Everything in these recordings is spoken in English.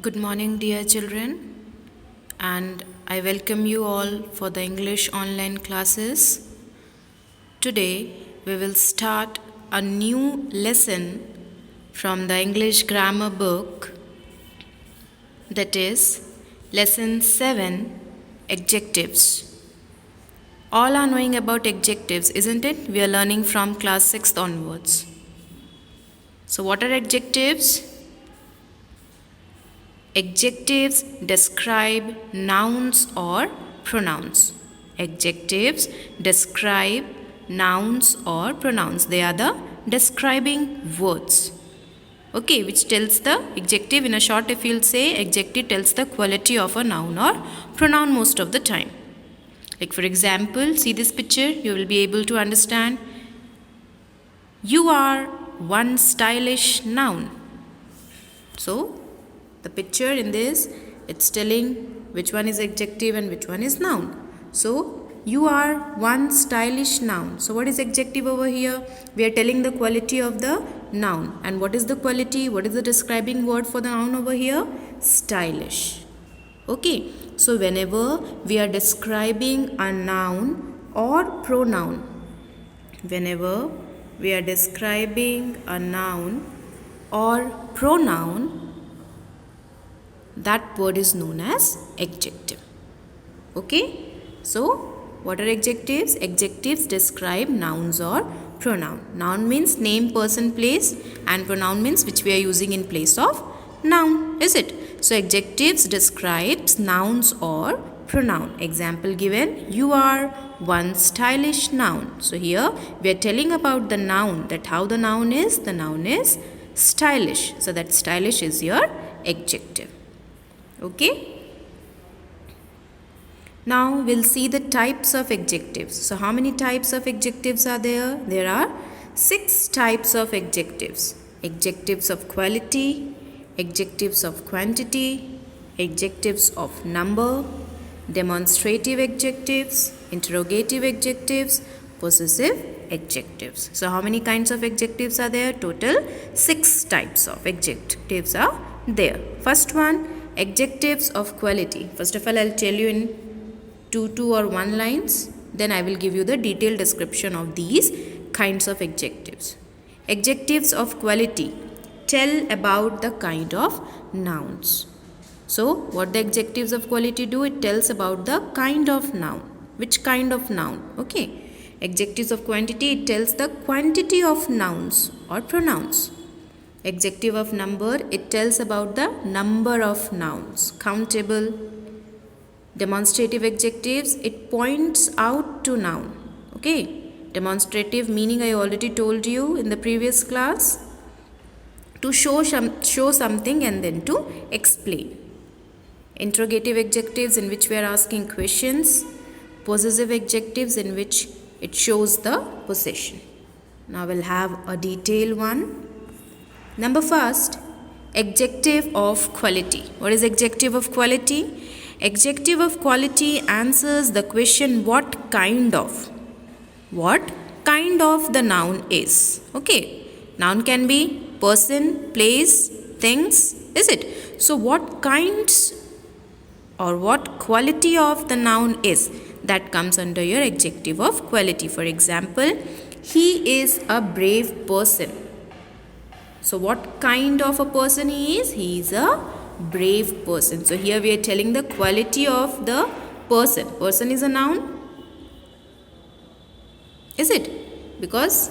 Good morning, dear children, and I welcome you all for the English online classes. Today, we will start a new lesson from the English grammar book, that is, Lesson 7 Adjectives. All are knowing about adjectives, isn't it? We are learning from class 6th onwards. So, what are adjectives? Adjectives describe nouns or pronouns. Adjectives describe nouns or pronouns. They are the describing words. Okay, which tells the adjective. In a short, if you'll say adjective tells the quality of a noun or pronoun most of the time. Like for example, see this picture, you will be able to understand. You are one stylish noun. So, the picture in this, it's telling which one is adjective and which one is noun. So, you are one stylish noun. So, what is adjective over here? We are telling the quality of the noun. And what is the quality? What is the describing word for the noun over here? Stylish. Okay. So, whenever we are describing a noun or pronoun, whenever we are describing a noun or pronoun, that word is known as adjective. Okay? So, what are adjectives? Adjectives describe nouns or pronoun. Noun means name, person, place, and pronoun means which we are using in place of noun. Is it? So, adjectives describes nouns or pronoun. Example given, you are one stylish noun. So, here we are telling about the noun, that how the noun is. The noun is stylish. So, that stylish is your adjective. Okay. Now we'll see the types of adjectives. So how many types of adjectives are there? There are 6 types of adjectives. Adjectives of quality, adjectives of quantity, adjectives of number, demonstrative adjectives, interrogative adjectives, possessive adjectives. So how many kinds of adjectives are there? Total 6 types of adjectives are there. First one, adjectives of quality. First of all, I'll tell you in two or one lines. Then I will give you the detailed description of these kinds of adjectives. Adjectives of quality tell about the kind of nouns. So, what the adjectives of quality do? It tells about the kind of noun. Which kind of noun? Okay. Adjectives of quantity, it tells the quantity of nouns or pronouns. Adjective of number, it tells about the number of nouns, countable. Demonstrative adjectives, it points out to noun. Okay. Demonstrative meaning I already told you in the previous class. To show something and then to explain. Interrogative adjectives in which we are asking questions. Possessive adjectives in which it shows the possession. Now we'll have a detailed one. Number first, adjective of quality. What is adjective of quality? Adjective of quality answers the question what kind of the noun is. Okay. Noun can be person, place, things, is it? So what kinds or what quality of the noun is, that comes under your adjective of quality. For example, he is a brave person. So what kind of a person he is? He is a brave person. So here we are telling the quality of the person. Person is a noun. Is it? Because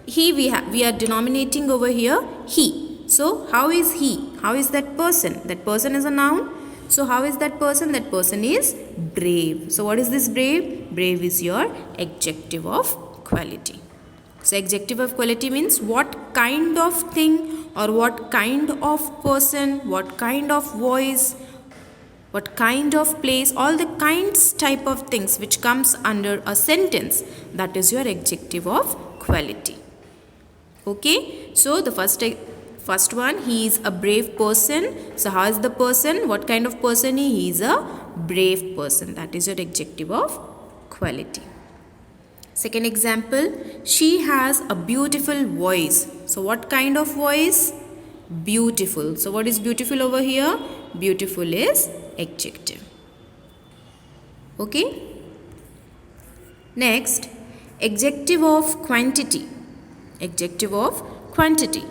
he we are denominating over here he. So how is he? How is that person? That person is a noun. So how is that person? That person is brave. So what is this brave? Brave is your adjective of quality. So adjective of quality means what kind of thing or what kind of person, what kind of voice, what kind of place, all the kinds type of things which comes under a sentence, that is your adjective of quality. Okay, so the first one, he is a brave person. So how is the person? What kind of person he is? He is a brave person. That is your adjective of quality. Second example, she has a beautiful voice. So what kind of voice? beautiful. So what is beautiful over here? Beautiful is adjective. Okay. Next, adjective of quantity. Adjective of quantity.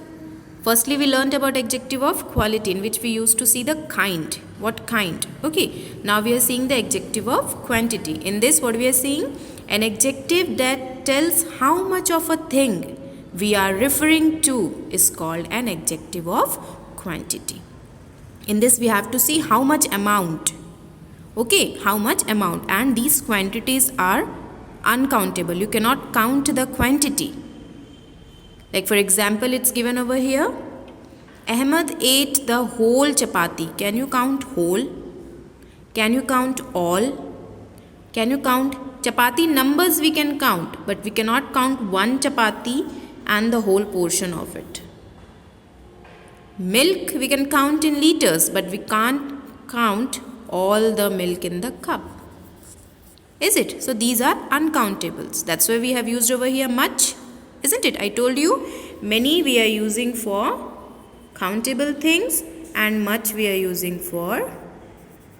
Firstly, we learnt about adjective of quality, in which we used to see the kind. What kind? Okay. Now we are seeing the adjective of quantity. In this, what we are seeing? An adjective that tells how much of a thing we are referring to is called an adjective of quantity. In this, we have to see how much amount. Okay, how much amount, and these quantities are uncountable. You cannot count the quantity. Like for example, it's given over here. Ahmed ate the whole chapati. Can you count whole? Can you count all? Can you count chapati numbers? We can count, but we cannot count one chapati and the whole portion of it. Milk we can count in liters, but we can't count all the milk in the cup. Is it? So these are uncountables. That's why we have used over here much. Isn't it? I told you many we are using for countable things and much we are using for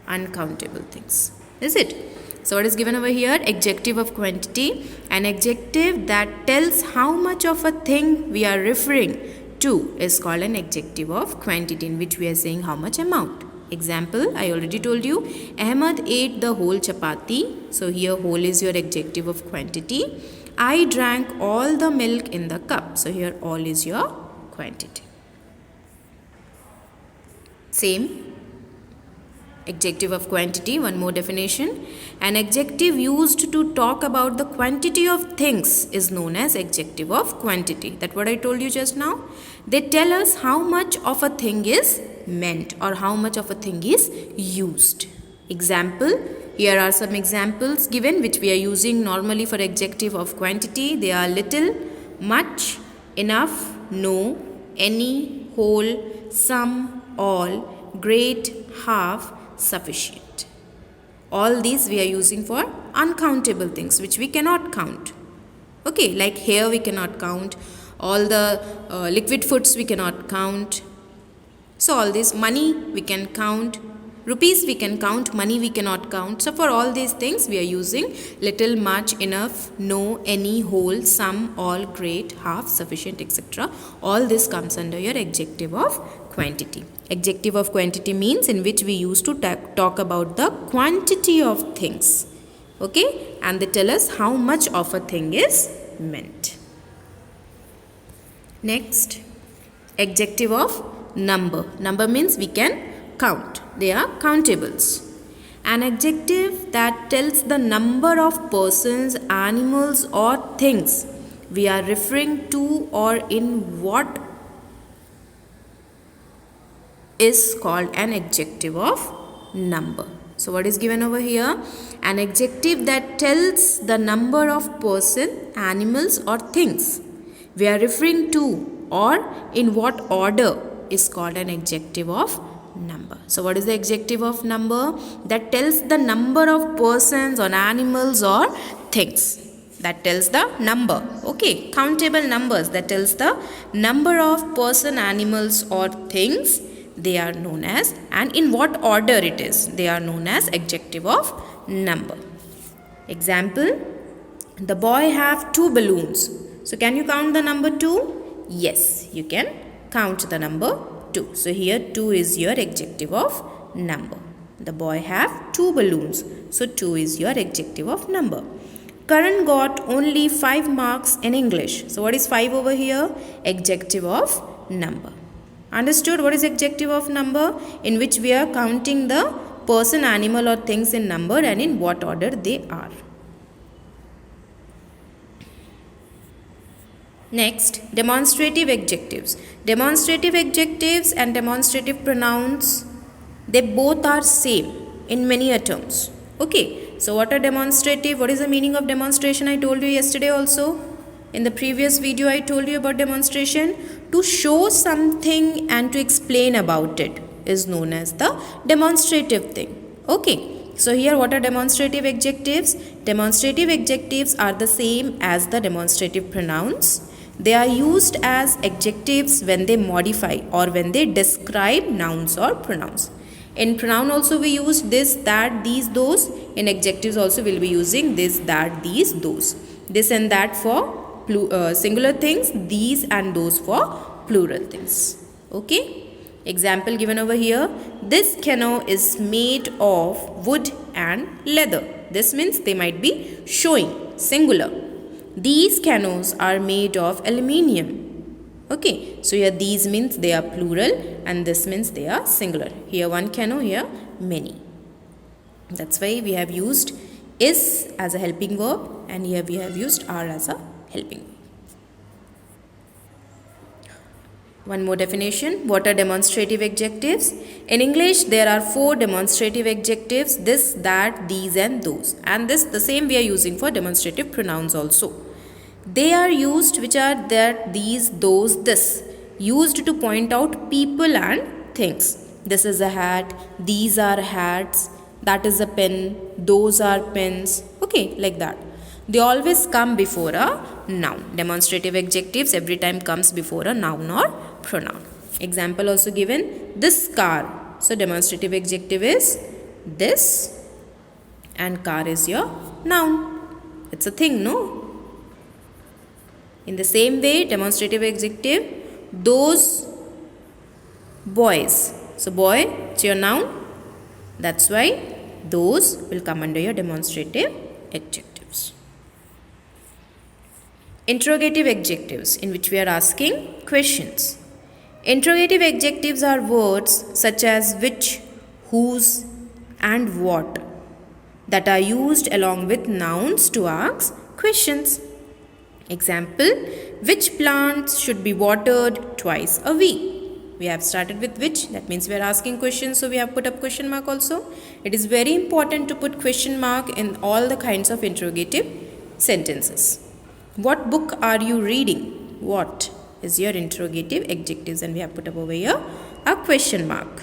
uncountable things. Is it? So what is given over here? Adjective of quantity. An adjective that tells how much of a thing we are referring to is called an adjective of quantity, in which we are saying how much amount. Example, I already told you. Ahmed ate the whole chapati. So here whole is your adjective of quantity. I drank all the milk in the cup. So here all is your quantity. Same. Adjective of quantity, one more definition. An adjective used to talk about the quantity of things is known as adjective of quantity. That's what I told you just now. They tell us how much of a thing is meant or how much of a thing is used. Example, here are some examples given which we are using normally for adjective of quantity. They are little, much, enough, no, any, whole, some, all, great, half, sufficient. All these we are using for uncountable things which we cannot count. Okay, like hair we cannot count, all the liquid foods we cannot count. So all this, money we can count, rupees we can count, money we cannot count. So for all these things we are using little, much, enough, no, any, whole, some, all, great, half, sufficient, etc. All this comes under your adjective of quantity. Adjective of quantity means in which we used to talk about the quantity of things. Okay, and they tell us how much of a thing is meant. Next, adjective of number. Number means we can count. They are countables. An adjective that tells the number of persons, animals or things we are referring to or in what is called an adjective of number. So what is given over here? An adjective that tells the number of person, animals or things we are referring to or in what order is called an adjective of number. So what is the adjective of number? That tells the number of persons or animals or things. That tells the number. Okay, countable numbers. That tells the number of person, animals or things. They are known as, and in what order it is, they are known as adjective of number. Example, the boy have 2 balloons. So can you count the number 2? Yes, you can count the number 2. So here 2 is your adjective of number. The boy have 2 balloons. So 2 is your adjective of number. Karan got only 5 marks in English. So what is 5 over here? Adjective of number. Understood what is adjective of number? In which we are counting the person, animal or things in number and in what order they are. Next, demonstrative adjectives. Demonstrative adjectives and demonstrative pronouns, they both are same in many terms. Okay, so what are demonstrative? What is the meaning of demonstration? I told you yesterday also. In the previous video I told you about demonstration. To show something and to explain about it is known as the demonstrative thing. Okay, so here what are demonstrative adjectives? Demonstrative adjectives are the same as the demonstrative pronouns. They are used as adjectives when they modify or when they describe nouns or pronouns. In pronoun also we use this, that, these, those. In adjectives also we'll be using this, that, these, those. This and that for singular things, these and those for plural things. Okay. Example given over here. This canoe is made of wood and leather. This means they might be showing singular. These canoes are made of aluminium. Okay, so here these means they are plural and this means they are singular. Here one canoe, here many. That's why we have used is as a helping verb and here we have used are as a helping verb. One more definition. What are demonstrative adjectives? In English, there are 4 demonstrative adjectives. This, that, these and those. And this, the same we are using for demonstrative pronouns also. They are used, which are that, these, those, this. Used to point out people and things. This is a hat. These are hats. That is a pen. Those are pens. Okay, like that. They always come before a noun. Demonstrative adjectives every time comes before a noun or pronoun. Example also given. This car. So demonstrative adjective is this and car is your noun. It's a thing, no? In the same way, demonstrative adjective, those boys. So boy, it's your noun. That's why those will come under your demonstrative adjectives. Interrogative adjectives, in which we are asking questions. Interrogative adjectives are words such as which, whose and what that are used along with nouns to ask questions. Example, which plants should be watered twice a week? We have started with which, that means we are asking questions, so we have put up question mark also. It is very important to put question mark in all the kinds of interrogative sentences. What book are you reading? What is your interrogative adjectives, and we have put up over here a question mark.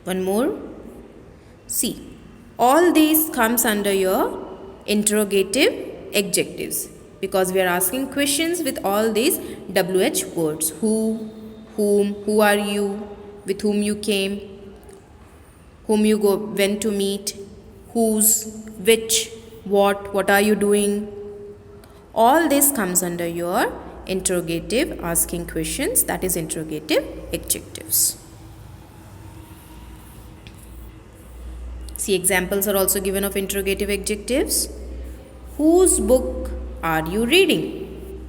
One more. See, all these comes under your interrogative adjectives because we are asking questions with all these WH words. Who, whom, who are you, with whom you came, whom you went to meet, whose, which, what are you doing. All this comes under your interrogative, asking questions, that is interrogative adjectives. See, examples are also given of interrogative adjectives. Whose book are you reading?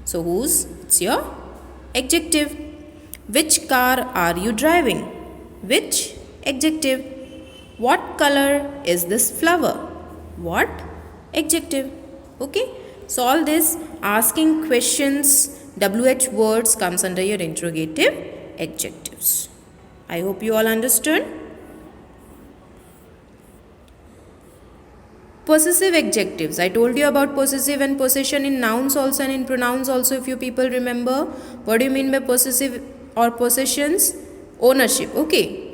So whose, it's your adjective. Which car are you driving? Which, adjective. What color is this flower? What, adjective. Okay. So all this asking questions, WH words comes under your interrogative adjectives. I hope you all understood. Possessive adjectives. I told you about possessive and possession in nouns also and in pronouns also, if you people remember. What do you mean by possessive or possessions? Ownership. Okay.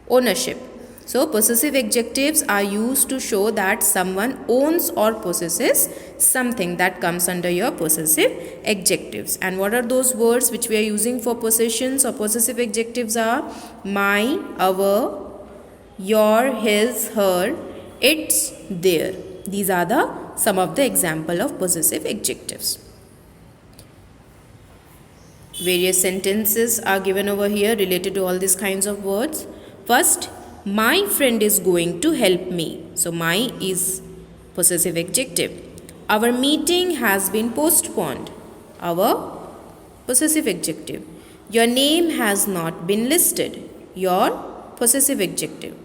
Ownership. So possessive adjectives are used to show that someone owns or possesses something. That comes under your possessive adjectives. And what are those words which we are using for possessions or possessive adjectives are my, our, your, his, her, its, their. These are the some of the example of possessive adjectives. Various sentences are given over here related to all these kinds of words. First, my friend is going to help me. So my is possessive adjective. Our meeting has been postponed. Our possessive adjective. Your name has not been listed. Your possessive adjective.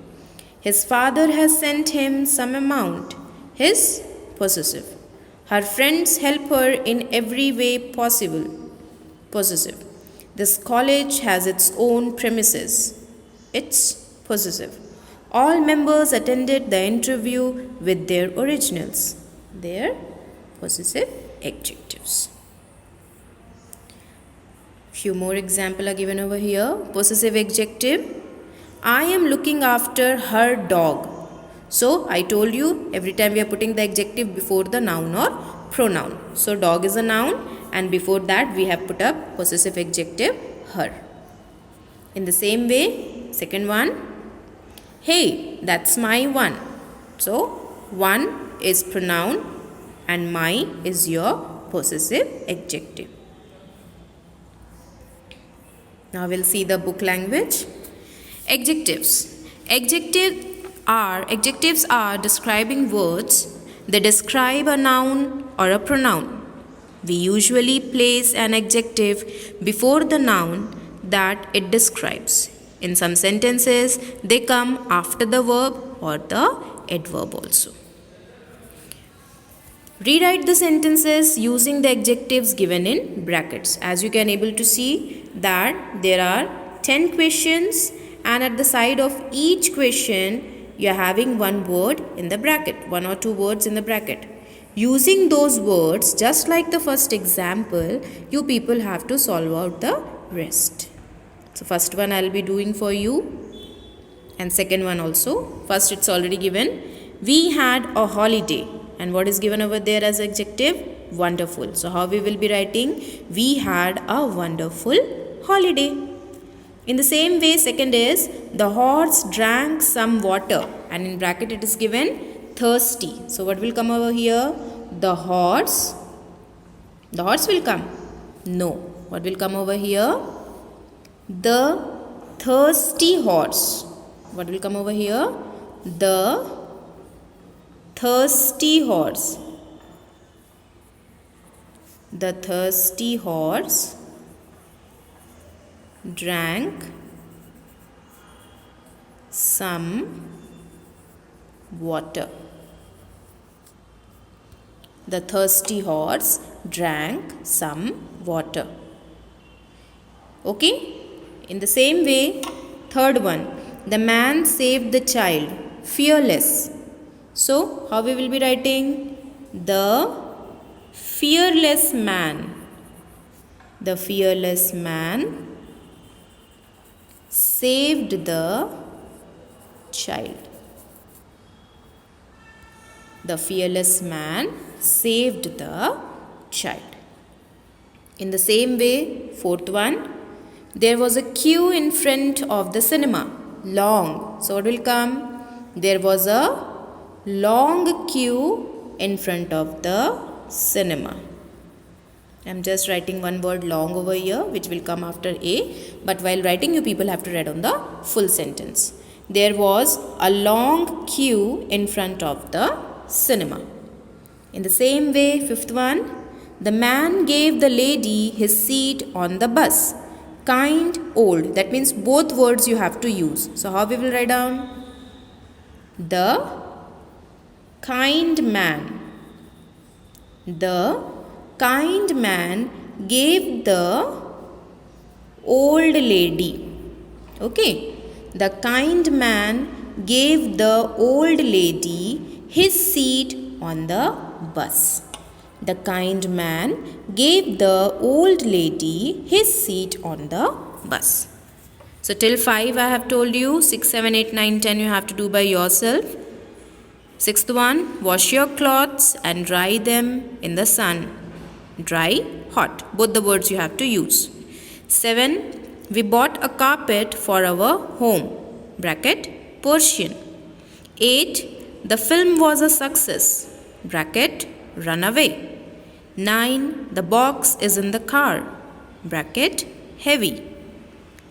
His father has sent him some amount. His possessive. Her friends help her in every way possible. Possessive. This college has its own premises. It's possessive. All members attended the interview with their originals. Their possessive adjectives. Few more examples are given over here. Possessive adjective. I am looking after her dog. So I told you every time we are putting the adjective before the noun or pronoun. So dog is a noun, and before that we have put up possessive adjective her. In the same way, second one, hey, that's my one. So one is pronoun and my is your possessive adjective. Now we'll see the book language. Adjectives. Adjectives are describing words. They describe a noun or a pronoun. We usually place an adjective before the noun that it describes. In some sentences, they come after the verb or the adverb also. Rewrite the sentences using the adjectives given in brackets. As you can able to see that there are 10 questions, and at the side of each question you are having one word in the bracket, one or two words in the bracket. Using those words, just like the first example, you people have to solve out the rest. So first one I will be doing for you, and second one also. First it's already given. We had a holiday. And what is given over there as adjective? Wonderful. So how we will be writing? We had a wonderful holiday. In the same way, second is the horse drank some water, and in bracket it is given thirsty. So what will come over here? The horse will come. No. What will come over here? The thirsty horse. What will come over here? The thirsty horse. The thirsty horse drank some water. The thirsty horse drank some water. Okay? In the same way, third one, the man saved the child, fearless. So, how we will be writing? The fearless man. The fearless man saved the child. The fearless man saved the child. In the same way, fourth one, there was a queue in front of the cinema. Long. So, what will come? There was a long queue in front of the cinema. I am just writing one word long over here, which will come after A, but while writing you people have to read on the full sentence. There was a long queue in front of the cinema. In the same way, fifth one, the man gave the lady his seat on the bus. Kind, old. That means both words you have to use. So how we will write down? The kind man. The kind man gave the old lady. Okay. The kind man gave the old lady his seat on the bus. The kind man gave the old lady his seat on the bus. So till 5 I have told you, 6, 7, 8, 9, 10 you have to do by yourself. Sixth one, wash your clothes and dry them in the sun. Dry, hot. Both the words you have to use. 7, we bought a carpet for our home. Bracket, Persian. 8, the film was a success. Bracket, runaway. 9, the box is in the car. Bracket, heavy.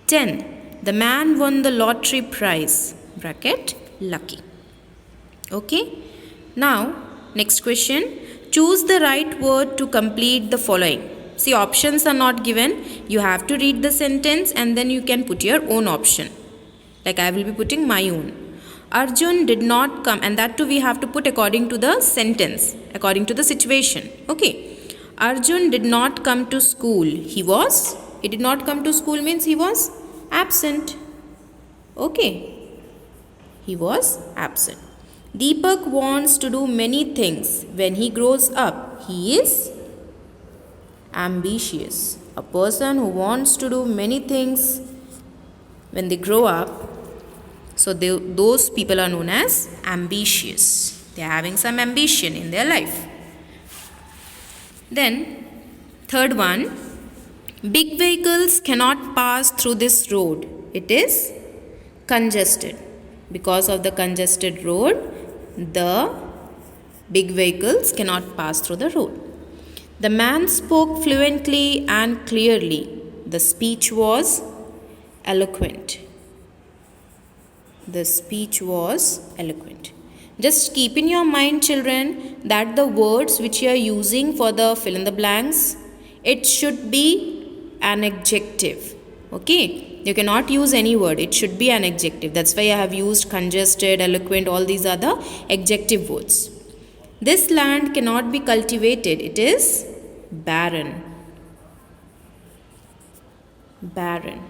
10, the man won the lottery prize. Bracket, lucky. Okay. Now, next question. Choose the right word to complete the following. See, options are not given. You have to read the sentence and then you can put your own option. Like I will be putting my own. Arjun did not come, and that too we have to put according to the sentence, according to the situation. Okay. Arjun did not come to school. He did not come to school means he was absent. Okay. He was absent. Deepak wants to do many things. When he grows up, he is ambitious. A person who wants to do many things when they grow up, so those people are known as ambitious. They are having some ambition in their life. Then, third one, big vehicles cannot pass through this road. It is congested. Because of the congested road, the big vehicles cannot pass through the road. The man spoke fluently and clearly. The speech was eloquent. The speech was eloquent. Just keep in your mind, children, that the words which you are using for the fill in the blanks, it should be an adjective. Okay? You cannot use any word. It should be an adjective. That's why I have used congested, eloquent, all these are the adjective words. This land cannot be cultivated. It is barren. Barren.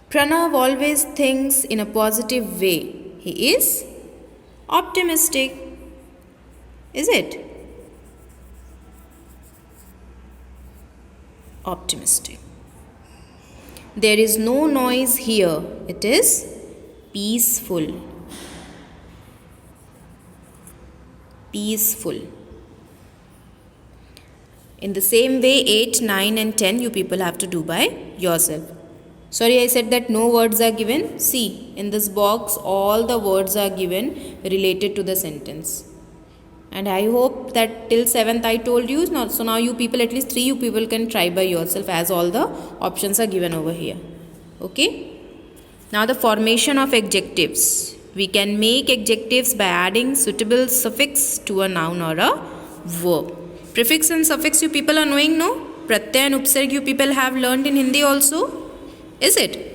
Pranav always thinks in a positive way. He is optimistic. Is it? Optimistic. There is no noise here. It is peaceful. Peaceful. In the same way, 8, 9 and 10 you people have to do by yourself. Sorry, I said that no words are given. See, in this box all the words are given related to the sentence. And I hope that till 7th I told you. So now you people, at least 3 you people can try by yourself, as all the options are given over here. Okay. Now the formation of adjectives. We can make adjectives by adding suitable suffix to a noun or a verb. Prefix and suffix you people are knowing, no? Pratyay and upsarg you people have learned in Hindi also. Is it?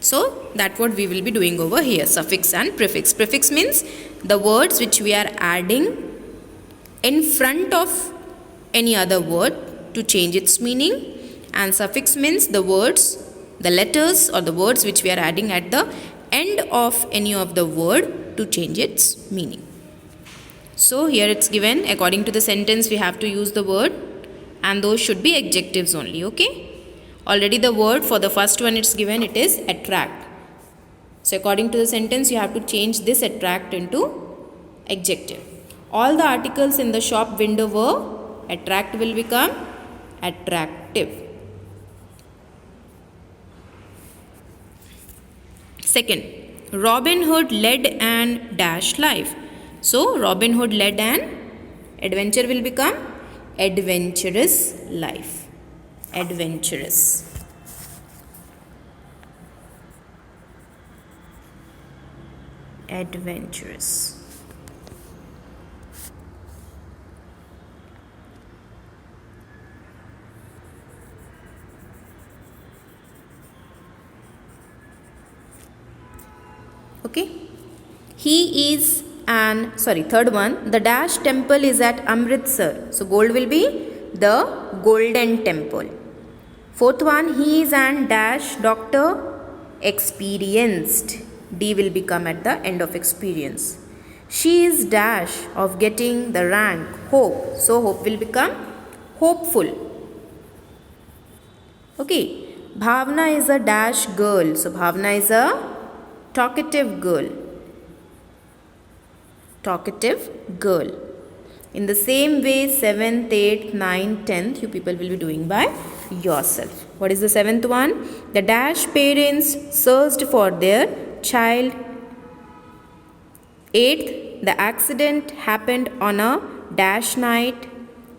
So that's what we will be doing over here. Suffix and prefix. Prefix means the words which we are adding in front of any other word to change its meaning. And suffix means the words, the letters or the words which we are adding at the end of any of the word to change its meaning. So here it's given, according to the sentence we have to use the word, and those should be adjectives only. Okay. Already the word for the first one it's given, it is attract. So according to the sentence you have to change this attract into adjective. All the articles in the shop window were, attract will become attractive. Second, Robin Hood led an dash life. So Robin Hood led an adventure will become adventurous life. Adventurous. Adventurous. Okay. Third one, the dash temple is at Amritsar. So gold will be the golden temple. Fourth one, he is an dash doctor experienced. D will become at the end of experience. She is dash of getting the rank, hope. So hope will become hopeful. Okay. Bhavna is a dash girl. So Bhavna is a talkative girl. Talkative girl. In the same way, 7th, 8th, 9th, 10th, you people will be doing by yourself. What is the 7th one? The dash parents searched for their child. 8th, the accident happened on a dash night.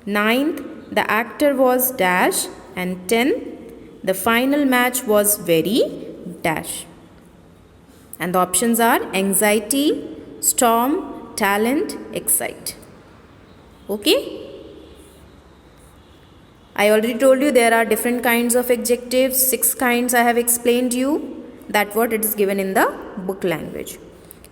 9th, the actor was dash. And 10th, the final match was very dash. And the options are anxiety, storm, talent, excite. Okay? I already told you there are different kinds of adjectives. 6 kinds I have explained you. That's what it is given in the book language.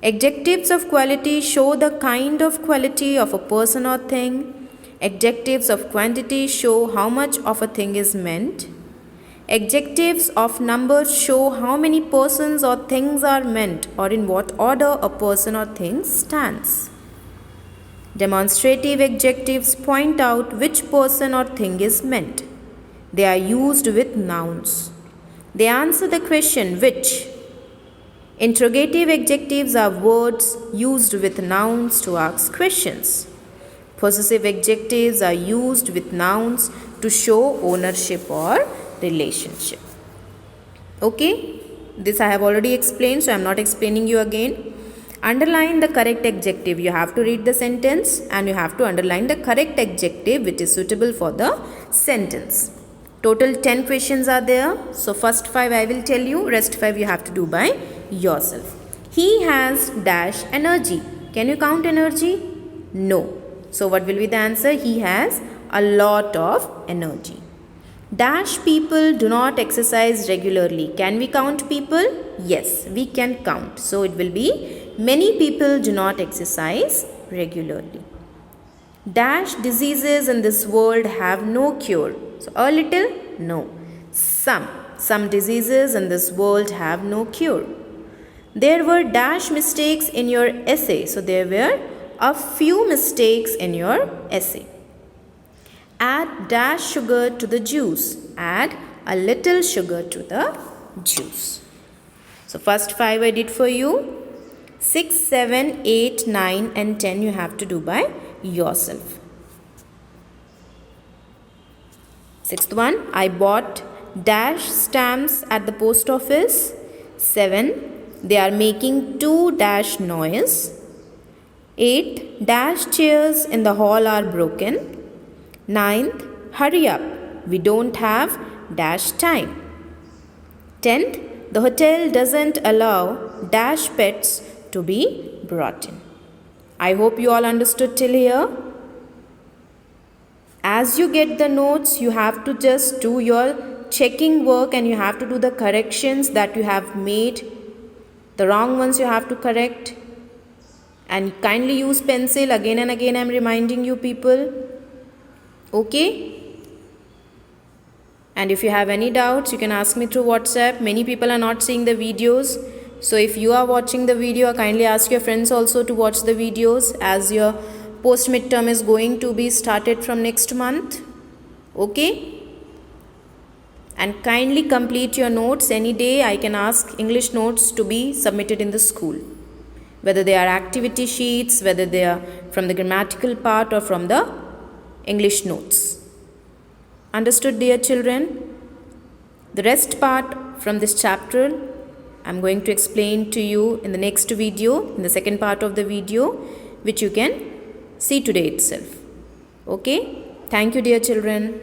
Adjectives of quality show the kind of quality of a person or thing. Adjectives of quantity show how much of a thing is meant. Adjectives of numbers show how many persons or things are meant, or in what order a person or thing stands. Demonstrative adjectives point out which person or thing is meant. They are used with nouns. They answer the question which. Interrogative adjectives are words used with nouns to ask questions. Possessive adjectives are used with nouns to show ownership or relationship. Okay, this I have already explained, so I am not explaining you again. Underline the correct adjective. You have to read the sentence and you have to underline the correct adjective which is suitable for the sentence. Total 10 questions are there. So first 5 I will tell you, rest 5 you have to do by yourself. He has dash energy. Can you count energy? No. So what will be the answer? He has a lot of energy. Dash people do not exercise regularly. Can we count people? Yes, we can count. So it will be many people do not exercise regularly. Dash diseases in this world have no cure. So a little? No. Some diseases in this world have no cure. There were dash mistakes in your essay. So there were a few mistakes in your essay. Add dash sugar to the juice. Add a little sugar to the juice. So first 5 I did for you. 6, 7, 8, 9 and 10 you have to do by yourself. Sixth one, I bought dash stamps at the post office. 7, they are making 2 dash noise. 8, dash chairs in the hall are broken. 9th, hurry up, we don't have dash time. 10th, the hotel doesn't allow dash pets to be brought in. I hope you all understood till here. As you get the notes, you have to just do your checking work and you have to do the corrections that you have made. The wrong ones you have to correct. And kindly use pencil. Again and again I am reminding you people. Okay? And if you have any doubts, you can ask me through WhatsApp. Many people are not seeing the videos. So if you are watching the video, kindly ask your friends also to watch the videos as your post midterm is going to be started from next month. Okay? And kindly complete your notes. Any day I can ask English notes to be submitted in the school. Whether they are activity sheets, whether they are from the grammatical part or from the English notes. Understood, dear children? The rest part from this chapter I am going to explain to you in the next video, in the second part of the video, which you can see today itself. Okay? Thank you, dear children.